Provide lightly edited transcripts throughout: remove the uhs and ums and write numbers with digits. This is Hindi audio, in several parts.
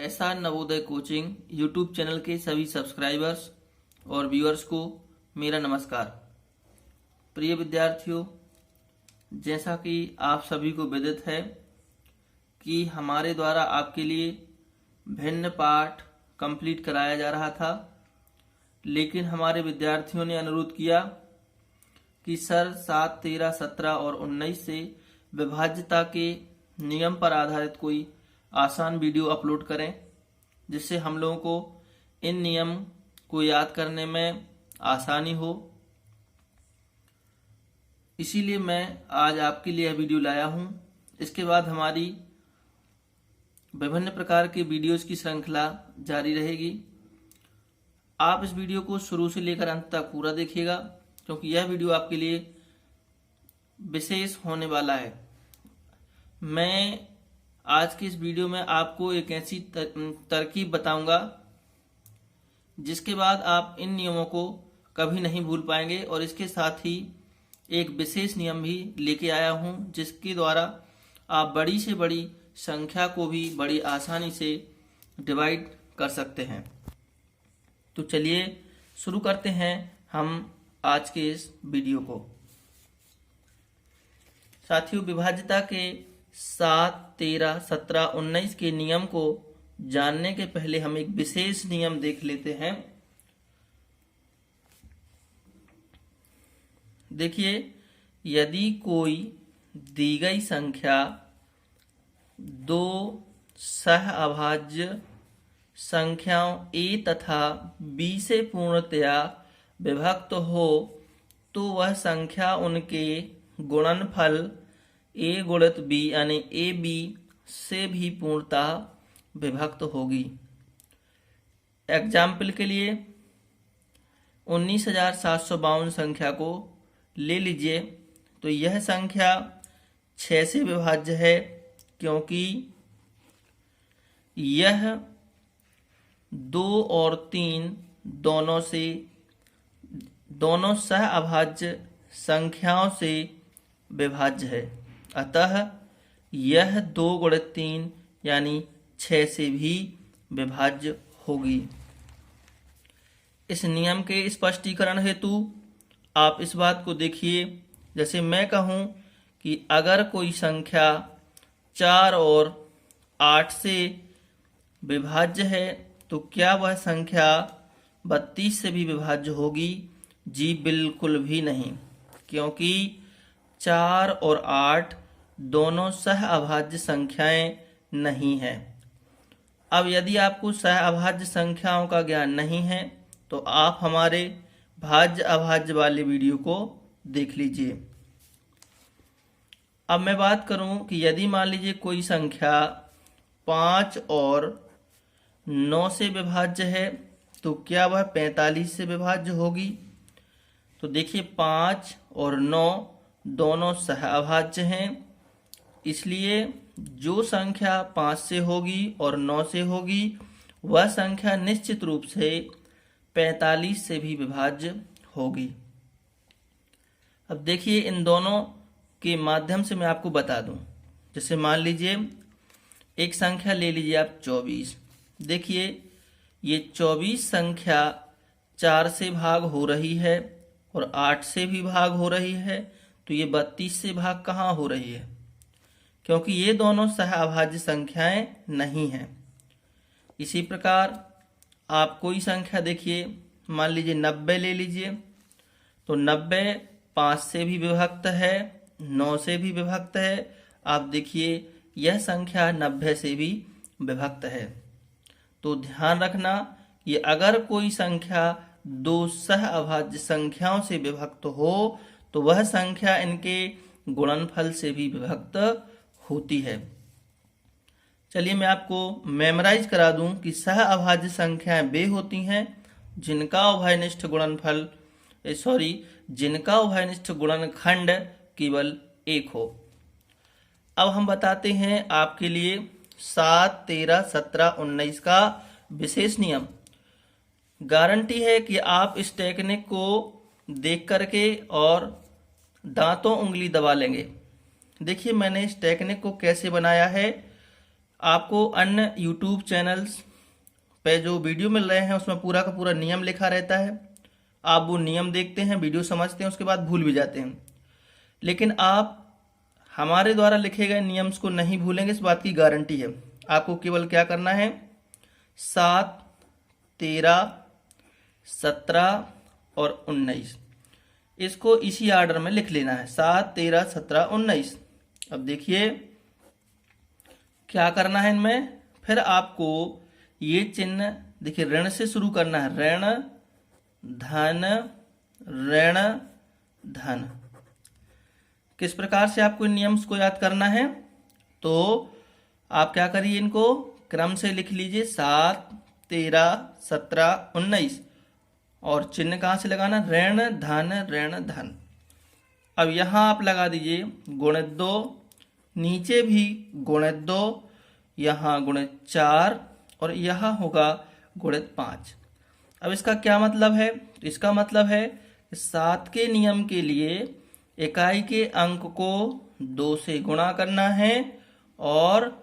SR Navodaya coaching YouTube channel के सभी सब्सक्राइबर्स और व्यूअर्स को मेरा नमस्कार। प्रिय विद्यार्थियों, जैसा कि आप सभी को विदित है कि हमारे द्वारा आपके लिए भिन्न पाठ कंप्लीट कराया जा रहा था, लेकिन हमारे विद्यार्थियों ने अनुरोध किया कि सर 7, 13, 17 और 19 से विभाज्यता के नियम पर आधारित कोई आसान वीडियो अपलोड करें, जिससे हम लोगों को इन नियम को याद करने में आसानी हो। इसीलिए मैं आज आपके लिए यह वीडियो लाया हूं। इसके बाद हमारी विभिन्न प्रकार के वीडियोस की श्रृंखला जारी रहेगी। आप इस वीडियो को शुरू से लेकर अंत तक पूरा देखिएगा, क्योंकि यह वीडियो आपके लिए विशेष होने वाला है। मैं आज के इस वीडियो में आपको एक ऐसी तरकीब बताऊंगा जिसके बाद आप इन नियमों को कभी नहीं भूल पाएंगे, और इसके साथ ही एक विशेष नियम भी लेके आया हूं जिसके द्वारा आप बड़ी से बड़ी संख्या को भी बड़ी आसानी से डिवाइड कर सकते हैं। तो चलिए शुरू करते हैं हम आज के इस वीडियो को। साथियों, विभाज्यता के 7, 13, 17, 19 के नियम को जानने के पहले हम एक विशेष नियम देख लेते हैं। देखिए, यदि कोई दी गई संख्या दो सहअभाज्य संख्याओं a तथा b से पूर्णतया विभक्त हो, तो वह संख्या उनके गुणनफल a गुणित b यानी ab से भी पूर्णतः विभक्त होगी। एग्जाम्पल के लिए 19,752 संख्या को ले लीजिए। तो यह संख्या 6 से विभाज्य है, क्योंकि यह 2 और 3 दोनों सहअभाज्य संख्याओं से विभाज्य है। अतः यह 2 गुणित 3 यानी 6 से भी विभाज्य होगी। इस नियम के स्पष्टीकरण हेतु आप इस बात को देखिए, जैसे मैं कहूं कि अगर कोई संख्या 4 और 8 से विभाज्य है, तो क्या वह संख्या 32 से भी विभाज्य होगी? जी बिल्कुल भी नहीं, क्योंकि 4 और 8 दोनों सहअभाज्य संख्याएं नहीं हैं। अब यदि आपको सहअभाज्य संख्याओं का ज्ञान नहीं है, तो आप हमारे भाज्य अभाज्य वाले वीडियो को देख लीजिए। अब मैं बात करूं कि यदि मान लीजिए कोई संख्या 5 और 9 से विभाज्य है, तो क्या वह 45 से विभाज्य होगी? तो देखिए, 5 और 9 दोनों सहअभाज्य हैं, इसलिए जो संख्या 5 से होगी और 9 से होगी, वह संख्या निश्चित रूप से 45 से भी विभाज्य होगी। अब देखिए, इन दोनों के माध्यम से मैं आपको बता दूं। जैसे मान लीजिए एक संख्या ले लीजिए आप 24। देखिए, ये 24 संख्या 4 से भाग हो रही है और 8 से भी भाग हो रही है, तो ये 32 से भाग कहाँ हो रही है? क्योंकि ये दोनों सहअभाज्य संख्याएं नहीं हैं। इसी प्रकार आप कोई संख्या देखिए, मान लीजिए 90 ले लीजिए। तो 90 5 से भी विभक्त है, 9 से भी विभक्त है। आप देखिए, यह संख्या 90 से भी विभक्त है। तो ध्यान रखना कि अगर कोई संख्या दो सहअभाज्य संख्याओं से विभक्त हो, तो वह संख्या इनके गुणनफल से भी विभक्त होती है। चलिए मैं आपको मेमोराइज करा दूं कि सहअभाज्य संख्याएं वे होती हैं जिनका उभयनिष्ठ गुणनखंड केवल 1 हो। अब हम बताते हैं आपके लिए 7, 13, 17, 19 का विशेष नियम। गारंटी है कि आप इस टेक्निक को देख करके और दांतों उंगली दबा लेंगे। देखिए, मैंने इस टेक्निक को कैसे बनाया है आपको अन्य यूट्यूब चैनल्स पे जो वीडियो मिल रहे हैं उसमें पूरा का पूरा नियम लिखा रहता है। आप वो नियम देखते हैं, वीडियो समझते हैं, उसके बाद भूल भी जाते हैं। लेकिन आप हमारे द्वारा लिखे गए नियम्स को नहीं भूलेंगे, इस बात की गारंटी है। आपको केवल क्या करना है, 7, 13, 17 और 19 इसको इसी ऑर्डर में लिख लेना है, 7, 13, 17, 19। अब देखिए क्या करना है इनमें, फिर आपको ये चिन्ह देखिए ऋण से शुरू करना है, ऋण धन ऋण धन। किस प्रकार से आपको इन नियम्स को याद करना है, तो आप क्या करिए, इनको क्रम से लिख लीजिए, 7, 13, 17, 19 और चिन्ह कहाँ से लगाना, ऋण धन ऋण धन। अब यहां आप लगा दीजिए गुणित 2, नीचे भी गुणित 2, यहां गुणित 4 और यहां होगा गुणित 5। अब इसका क्या मतलब है, तो इसका मतलब है 7 के नियम के लिए इकाई के अंक को 2 से गुणा करना है और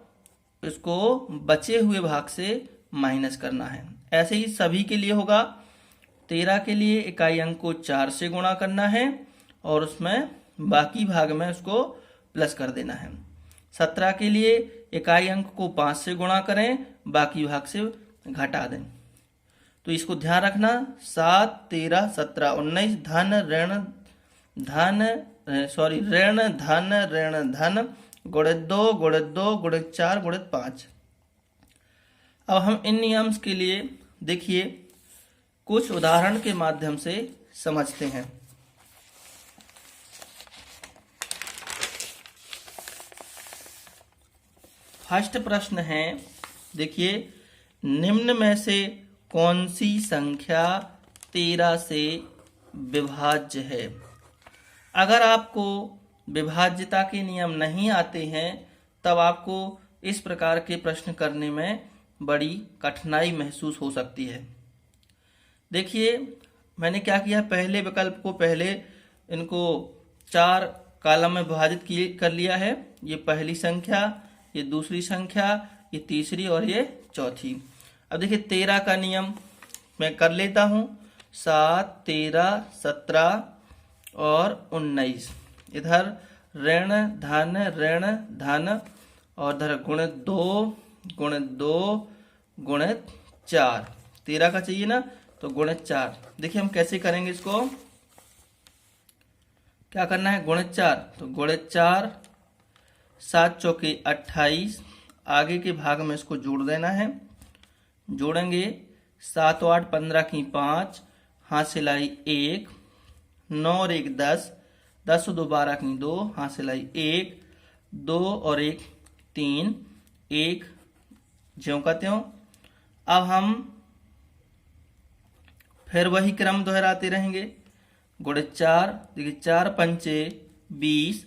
इसको बचे हुए भाग से माइनस करना है। ऐसे ही सभी के लिए होगा। 13 के लिए इकाई अंक को 4 से गुणा करना है और उसमें बाकी भाग में उसको प्लस कर देना है। 17 के लिए इकाई अंक को 5 से गुणा करें, बाकी भाग से घटा दें। तो इसको ध्यान रखना, 7, 13, 17, 19 धन ऋण धन ऋण धन गुणित 2 गुणित 2 गुणित 4 गुणित 5। अब हम इन नियम्स के लिए देखिए कुछ उदाहरण के माध्यम से समझते हैं। फर्स्ट प्रश्न है, देखिए निम्न में से कौन सी संख्या 13 से विभाज्य है। अगर आपको विभाज्यता के नियम नहीं आते हैं तब आपको इस प्रकार के प्रश्न करने में बड़ी कठिनाई महसूस हो सकती है। देखिए मैंने क्या किया, पहले विकल्प को पहले इनको 4 कॉलम में विभाजित कर लिया है। ये पहली संख्या, ये दूसरी संख्या, ये तीसरी और ये चौथी। अब देखिए 13 का नियम मैं कर लेता हूँ, 7, 13, 17 और 19। इधर ऋण धन और इधर गुणित 2 गुणित 4। 13 का चाहिए ना, तो गुणित 4। देखिए हम कैसे करेंगे इसको, क्या करना है, गुणित 4 तो गुणित 4, 7 चौके 28, आगे के भाग में इसको जोड़ देना है। जोड़ेंगे 7 और 8 15 की 5, हाथ से लाई 1, 9 और 1 10, 10 और 2 12 की 2, हाथ से लाई 1, 2 और 1 3, 1 ज्यों का त्यों। अब हम फिर वही क्रम दोहराते रहेंगे, गुणित 4, देखिए 4 पंचे 20,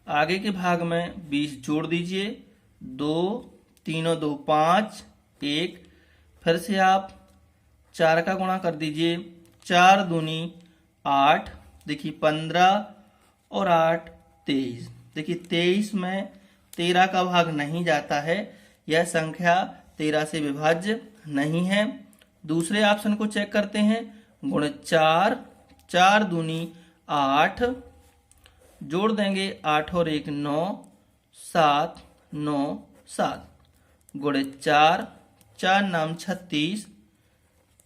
आगे के भाग में 20 जोड़ दीजिए, 2 3 और 2 5, 1, फिर से आप 4 का गुणा कर दीजिए, 4 दूनी 8, देखिए 15 और 8 23। देखिए 23 में 13 का भाग नहीं जाता है, यह संख्या 13 से विभाज्य नहीं है। दूसरे ऑप्शन को चेक करते हैं, गुणित 4, 4 दूनी 8, जोड़ देंगे 8 और 1 9, 7 9 7, गुणित 4, 4 नाम 36,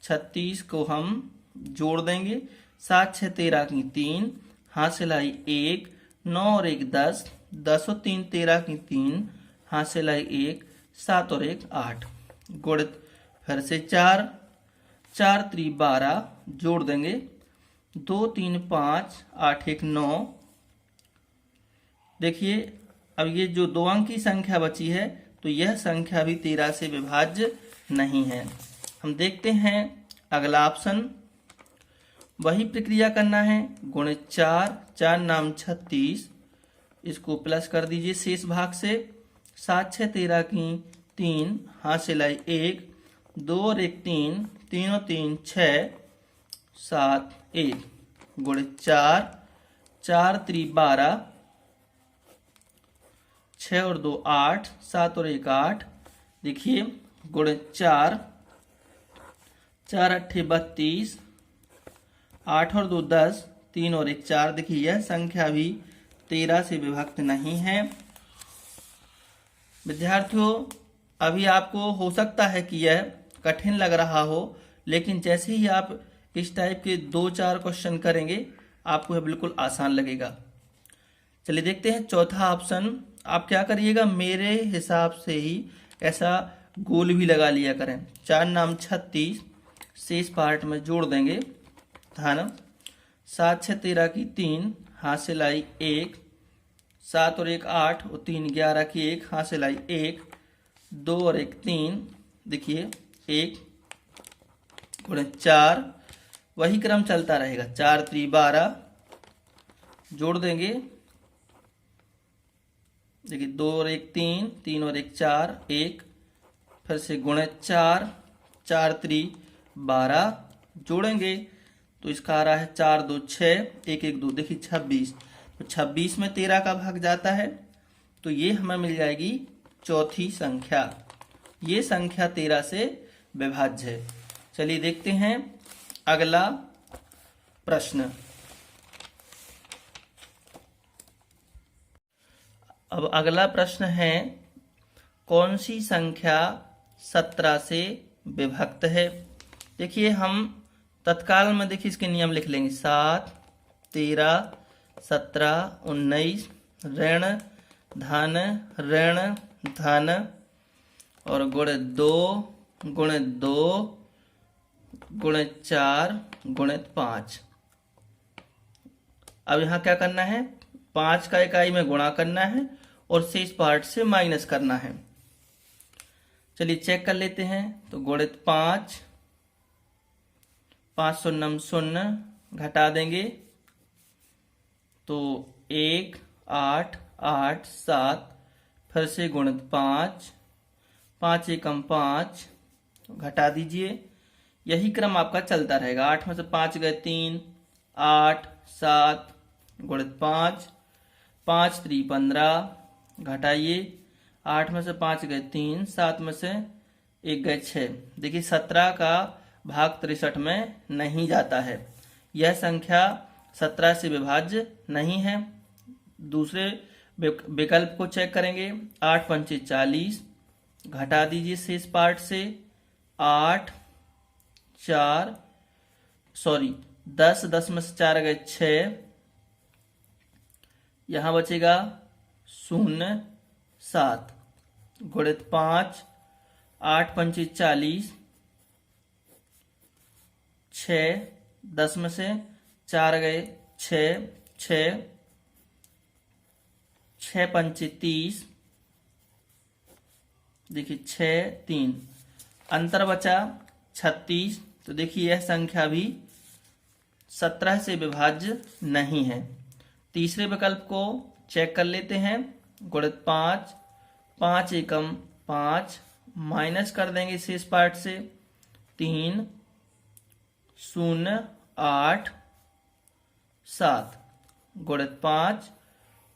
36 को हम जोड़ देंगे, 7 6 13 की 3, हाथ से लाई 1, 9 और 1 10, 10 और 3 13 की 3, हाथ से लाई 1, 7 और 1 8, गुणित फिर से 4, 4 3 12, जोड़ देंगे 2 3 5, 8 1 9। देखिए अब ये जो 2 अंक की संख्या बची है तो यह संख्या भी 13 से विभाज्य नहीं है। हम देखते हैं अगला ऑप्शन, वही प्रक्रिया करना है, गुणित 4, 4 नाम 36, इसको प्लस कर दीजिए शेष भाग से, 7 6 13 की 3, हाथ से लाई 1, 2 और 1 3, 3 और 3 6, 7 1, गुणित 4, 4 3 12, 6 और 2 8, 7 और 1 8, देखिए गुणे 4, 4 अट्ठे 32, 8 और 2 10, 3 और 1 4। देखिए यह संख्या भी 13 से विभक्त नहीं है। विद्यार्थियों, अभी आपको हो सकता है कि यह कठिन लग रहा हो, लेकिन जैसे ही आप इस टाइप के 2-4 क्वेश्चन करेंगे आपको यह बिल्कुल आसान लगेगा। चलिए देखते हैं चौथा ऑप्शन। आप क्या करिएगा, मेरे हिसाब से ही ऐसा गोल भी लगा लिया करें। 4 नाम 36, शेष पार्ट में जोड़ देंगे धन। 7 6 13 की 3, हासिल आई 1। 7 और 1 8 और 3 11 की 1, हासिल आई 1। 2 और 1 3, देखिए 1 गुणे 4, वही क्रम चलता रहेगा। 4 3 12, जोड़ देंगे। देखिए 2 और 1 3, 3 और 1 4, 1, फिर से गुणे 4, 4 3 12, जोड़ेंगे तो इसका आ रहा है 4 2 6, 1 1 2, देखिए 26। तो 26 में 13 का भाग जाता है, तो ये हमें मिल जाएगी चौथी संख्या। ये संख्या 13 से विभाज्य है। चलिए देखते हैं अगला प्रश्न। अब अगला प्रश्न है, कौन सी संख्या 17 से विभक्त है। देखिए हम तत्काल में देखिए इसके नियम लिख लेंगे। 7 13 17 19, ऋण धन ऋण धन, और गुणे 2 गुणे 2 गुणे 4 गुणे 5। अब यहाँ क्या करना है, 5 का इकाई में गुणा करना है और शेष पार्ट से माइनस करना है। चलिए चेक कर लेते हैं। तो गुणित 5, 5 शून्य शून्य, घटा देंगे तो 1 8 8 7, फिर से गुणित 5, 5 एकम 5, घटा दीजिए। यही क्रम आपका चलता रहेगा। 8 में से 5 गए 3, 8 7, गुणित 5, 5 3 15, घटाइए। 8 में से 5 गए 3, 7 में से 1 गए 6। देखिए 17 का भाग 63 में नहीं जाता है। यह संख्या 17 से विभाज्य नहीं है। दूसरे विकल्प को चेक करेंगे। 8 पंचे 40, घटा दीजिए शेष पार्ट से। 8 4 सॉरी 10, 10 में से 4 गए 6, यहां बचेगा 0 7, गुणित 5, 8 पंचे 40, 6, 10 में से 4 गए 6, 6, 6 पंचे 30, देखिए 6 3, अंतर बचा 36। तो देखिए यह संख्या भी 17 से विभाज्य नहीं है। तीसरे विकल्प को चेक कर लेते हैं। गुणित 5, 5 एकम 5, माइनस कर देंगे शेष पार्ट से। 3 0 8 7, गुणित 5,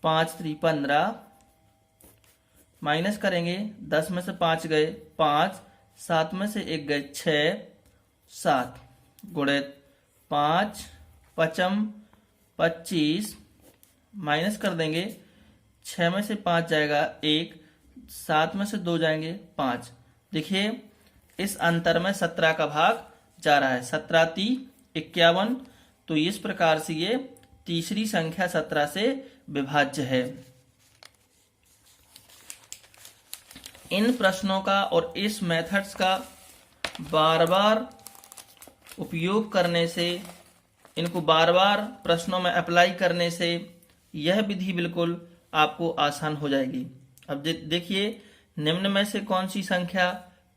5 3 15, माइनस करेंगे। 10 में से 5 गए 5, 7 में से 1 गए 6 7, गुणित 5 पचम 25, माइनस कर देंगे। 6 में से 5 जाएगा 1, 7 में से 2 जाएंगे 5। देखिए इस अंतर में 17 का भाग जा रहा है। 17 3 51। तो इस प्रकार से ये तीसरी संख्या 17 से विभाज्य है। इन प्रश्नों का और इस मेथड्स का बार बार उपयोग करने से, इनको बार बार प्रश्नों में अप्लाई करने से यह विधि बिल्कुल आपको आसान हो जाएगी। अब देखिए निम्न में से कौन सी संख्या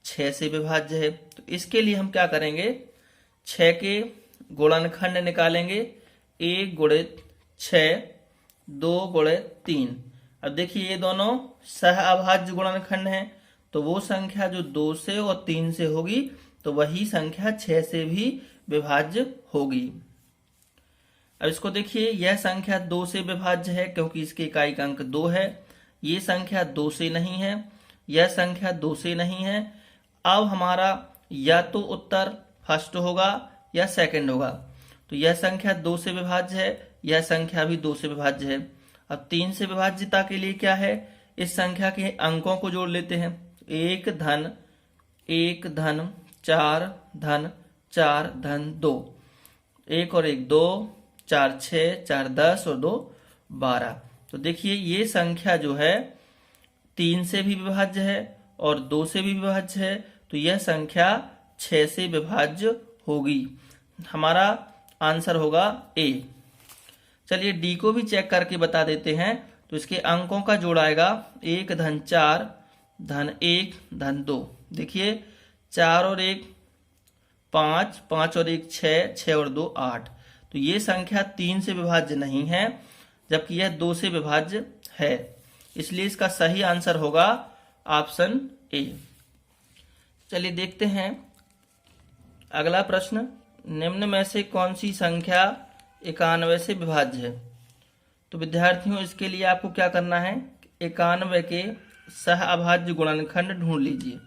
6 से विभाज्य है। तो इसके लिए हम क्या करेंगे, 6 के गुणनखंड निकालेंगे। 1 गुणित 6, 2 गुणित 3। अब देखिए ये दोनों सह अभाज्य गुणनखंड हैं, तो वो संख्या जो 2 से और 3 से होगी तो वही संख्या 6 से भी विभाज्य होगी। अब इसको देखिए, यह संख्या 2 से विभाज्य है क्योंकि इसके इकाई का अंक 2 है। ये संख्या 2 से नहीं है, यह संख्या 2 से नहीं है। अब हमारा या तो उत्तर फर्स्ट होगा या सेकंड होगा। तो यह संख्या 2 से विभाज्य है, यह संख्या भी 2 से विभाज्य है। अब 3 से विभाज्यता के लिए क्या है, इस संख्या के अंकों को जोड़ लेते हैं। 1 धन 4 धन 4 धन 2, 1 और 1 2, 4 6, 4 10 और 2 12। तो देखिए ये संख्या जो है 3 से भी विभाज्य है और 2 से भी विभाज्य है, तो यह संख्या 6 से विभाज्य होगी। हमारा आंसर होगा ए। चलिए डी को भी चेक करके बता देते हैं। तो इसके अंकों का जोड़ आएगा 1 धन 4 धन 1 धन 2। देखिए 4 और 1 5, 5 और 1 6, 6 और 2 8। तो ये संख्या 3 से विभाज्य नहीं है, जबकि यह 2 से विभाज्य है। इसलिए इसका सही आंसर होगा ऑप्शन ए। चलिए देखते हैं अगला प्रश्न। निम्न में से कौन सी संख्या 91 से विभाज्य है? तो विद्यार्थियों इसके लिए आपको क्या करना है, 91 के सह अभाज्य गुणनखंड ढूंढ लीजिए।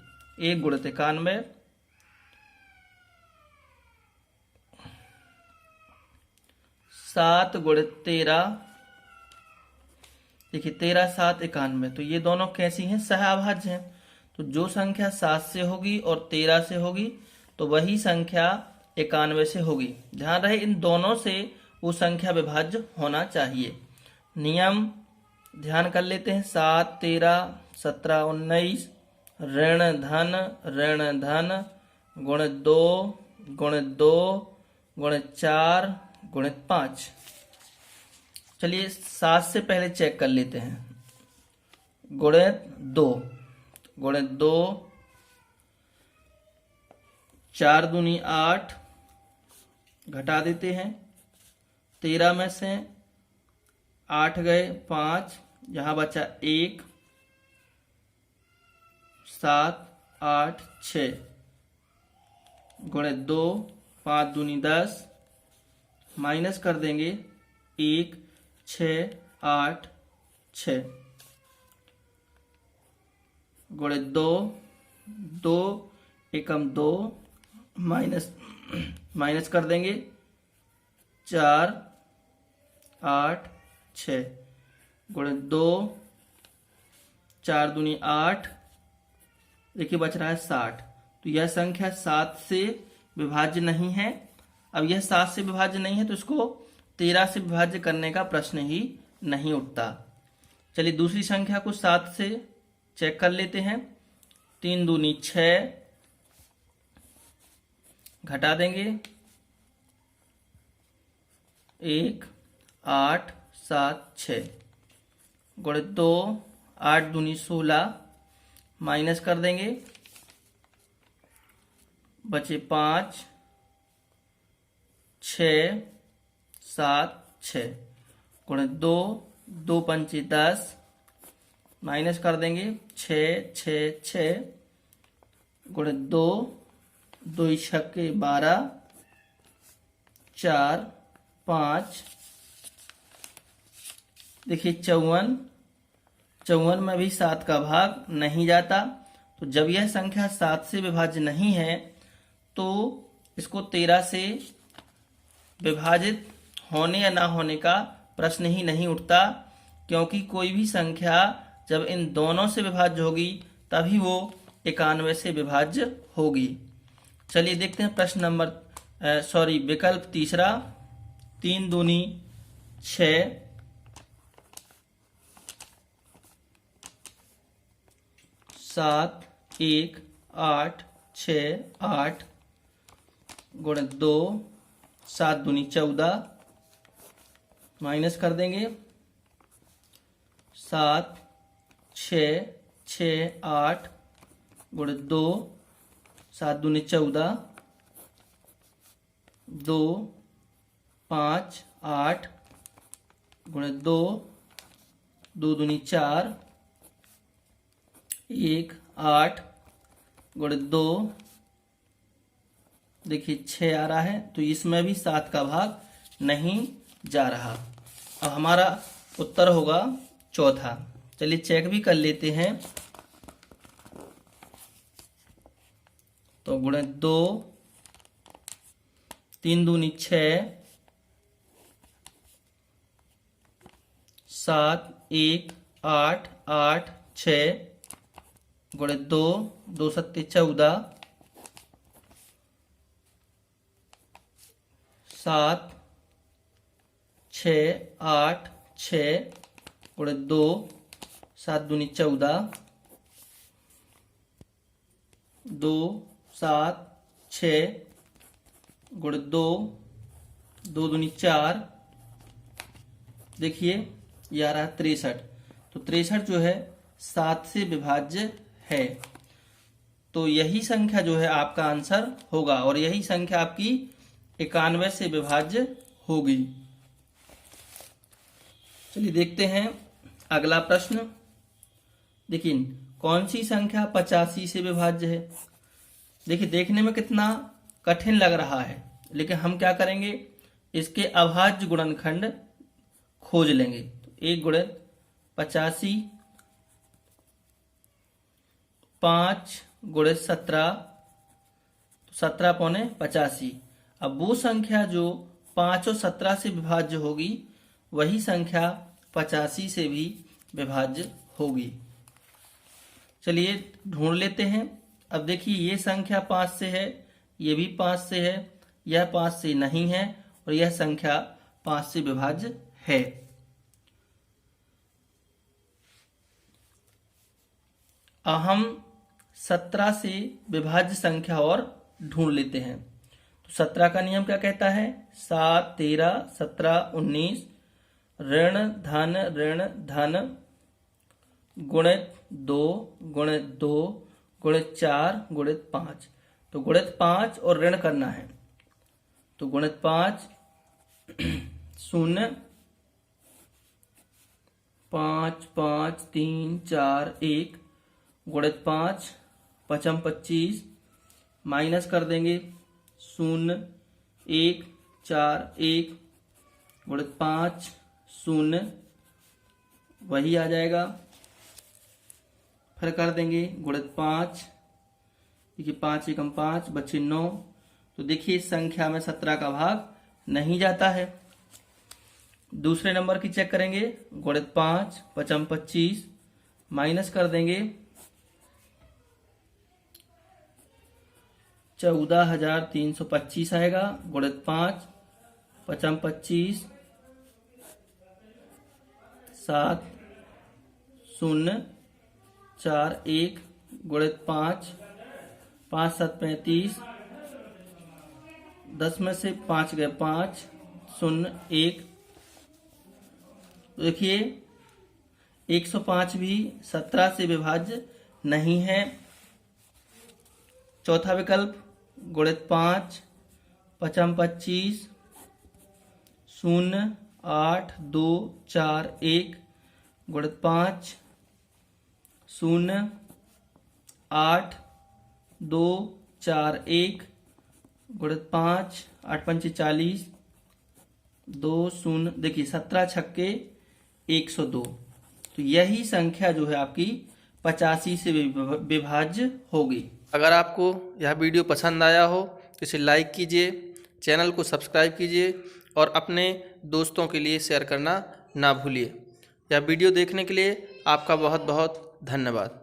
1 गुणित 91, 7 गुणित 13, देखिए 13 7 91। तो ये दोनों कैसी हैं, सह अभाज्य हैं। तो जो संख्या 7 से होगी और 13 से होगी तो वही संख्या 91 से होगी। ध्यान रहे इन दोनों से वो संख्या विभाज्य होना चाहिए। नियम ध्यान कर लेते हैं। 7 13 17 19, ऋण धन गुणित 2 गुणित 2 गुणित 4 गुणित 5। चलिए 7 से पहले चेक कर लेते हैं। गुणित 2 4 दूनी 8, घटा देते हैं। 13 में से 8 गए 5, यहाँ बचा 1, 7 8 6 गुणित 2, 5 दूनी 10, माइनस कर देंगे 1 6 8 6 गुणित 2, 2 एकम 2, माइनस कर देंगे 4 8 6 गुणित 2, 4 दूनी 8, देखिए बच रहा है 60। तो यह संख्या 7 से विभाज्य नहीं है। अब यह 7 से विभाज्य नहीं है तो इसको 13 से विभाज्य करने का प्रश्न ही नहीं उठता। चलिए दूसरी संख्या को 7 से चेक कर लेते हैं। 3 दूनी 6, घटा देंगे 1 8 7 6 गुणित 2, 8 दूनी 16, माइनस कर देंगे बचे 5 6 7 6 गुणित 2, 2 पंचे 10, माइनस कर देंगे 6 6 6 गुणित 2, 2 छक्के 12, 4 5, देखिए 54 में भी 7 का भाग नहीं जाता। तो जब यह संख्या 7 से विभाज्य नहीं है तो इसको 13 से विभाजित होने या ना होने का प्रश्न ही नहीं उठता, क्योंकि कोई भी संख्या जब इन दोनों से विभाज्य होगी तभी वो 91 से विभाज्य होगी। चलिए देखते हैं प्रश्न नंबर विकल्प तीसरा। 3 दूनी 6, 7 1 8 6 8 गुणित 2, 7 दूनी 14, माइनस कर देंगे 7 6 6 8 गुणित 2, 7 दूनी 14, 2 5 8 गुणित 2, 2 दूनी 4, 1 8 गुणित 2, देखिए 6 आ रहा है। तो इसमें भी 7 का भाग नहीं जा रहा। अब हमारा उत्तर होगा चौथा। चलिए चेक भी कर लेते हैं। तो गुणित 2, 3 दूनी 6, 7, 1, 8, 8, 6 गुणित 2, 2 सत्ते 14, 7, 6, 8, 6 गुणित 2, 7 दूनी 14, 2, 7, 6 गुणित 2, 2 दूनी 4, देखिए ये आ रहा है 63। तो 63 जो है 7 से विभाज्य है, तो यही संख्या जो है आपका आंसर होगा और यही संख्या आपकी 91 से विभाज्य होगी। चलिए देखते हैं अगला प्रश्न। देखिए कौन सी संख्या 85 से विभाज्य है। देखिए देखने में कितना कठिन लग रहा है, लेकिन हम क्या करेंगे, इसके अभाज्य गुणनखंड खोज लेंगे। तो 1 गुणित 85, 5 गुणित 17, 17 पौने 85। अब वो संख्या जो 5 और 17 से विभाज्य होगी वही संख्या 85 से भी विभाज्य होगी। चलिए ढूंढ लेते हैं। अब देखिए ये संख्या 5 से है, ये भी 5 से है, यह 5 से नहीं है और यह संख्या 5 से विभाज्य है। अब हम 17 से विभाज्य संख्या और ढूंढ लेते हैं। तो 17 का नियम क्या कहता है, 7, 13, 17, 19 ऋण धन गुणित 2 गुणित 2 गुणित 4 गुणित 5। तो गुणित 5 और ऋण करना है, तो गुणित 5 0 5 5 3 4 1 गुणित 5 5 25 माइनस कर देंगे 0 1 4 1 गुणित 5 0 वही आ जाएगा। फिर कर देंगे गुणित 5, देखिए 5 एकम 5 बचे 9। तो देखिए इस संख्या में 17 का भाग नहीं जाता है। दूसरे नंबर की चेक करेंगे, गुणित 5 5 25 माइनस कर देंगे 14,325 आएगा। गुणित 5 5 25 7 0 4 1 गुणित 5 5 7 35 10 में से 5 गए 5 0 1। देखिए 105 भी 17 से विभाज्य नहीं है। चौथा विकल्प गुणित 5 5 25 0 8 2 4 1 गुणित 5 0 8 2 4 1 गुणित 5 8 पंचे 40 2 0। देखिए 17 छक्के 102। तो यही संख्या जो है आपकी 85 से विभाज्य होगी। अगर आपको यह वीडियो पसंद आया हो तो इसे लाइक कीजिए, चैनल को सब्सक्राइब कीजिए और अपने दोस्तों के लिए शेयर करना ना भूलिए। यह वीडियो देखने के लिए आपका बहुत बहुत धन्यवाद।